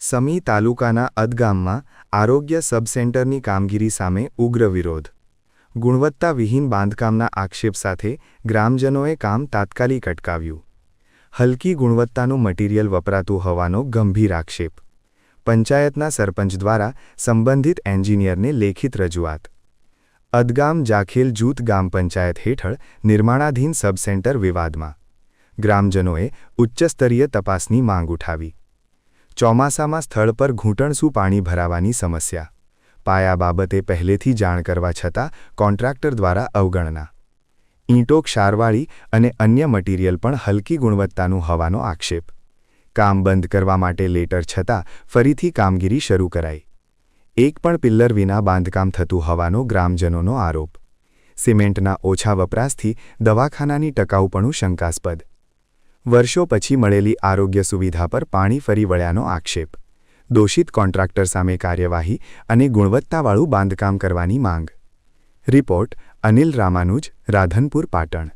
સમી તાલુકાના અદગામમાં આરોગ્ય સબસેન્ટરની કામગીરી સામે ઉગ્ર વિરોધ. ગુણવત્તાવિહીન બાંધકામના આક્ષેપ સાથે ગ્રામજનોએ કામ તાત્કાલિક અટકાવ્યું. હલકી ગુણવત્તાનું મટીરીયલ વપરાતું હોવાનો ગંભીર આક્ષેપ. પંચાયતના સરપંચ દ્વારા સંબંધિત એન્જિનિયરને લેખિત રજૂઆત. અદગામ જાખેલ જૂથ ગામ પંચાયત હેઠળ નિર્માણાધીન સબસેન્ટર વિવાદમાં. ગ્રામજનોએ ઉચ્ચસ્તરીય તપાસની માંગ ઉઠાવી. ચોમાસામાં સ્થળ પર ઘૂંટણસું પાણી ભરાવાની સમસ્યા. પાયા બાબતે પહેલેથી જાણ કરવા છતાં કોન્ટ્રાક્ટર દ્વારા અવગણના. ઈંટો ક્ષારવાળી અને અન્ય મટીરીયલ પણ હલકી ગુણવત્તાનું હોવાનો આક્ષેપ. કામ બંધ કરવા માટે લેટર છતાં ફરીથી કામગીરી શરૂ કરાઈ. એક પણ પિલ્લર વિના બાંધકામ થતું હોવાનો ગ્રામજનોનો આરોપ. સિમેન્ટના ઓછા વપરાશથી દવાખાનાની ટકાઉપણું શંકાસ્પદ. વર્ષો પછી મળેલી આરોગ્ય સુવિધા પર પાણી ફરી વળ્યાનો આક્ષેપ. દોષિત કોન્ટ્રાક્ટર સામે કાર્યવાહી અને ગુણવત્તાવાળું બાંધકામ કરવાની માંગ. રિપોર્ટ અનિલ રામાનુજ, રાધનપુર, પાટણ.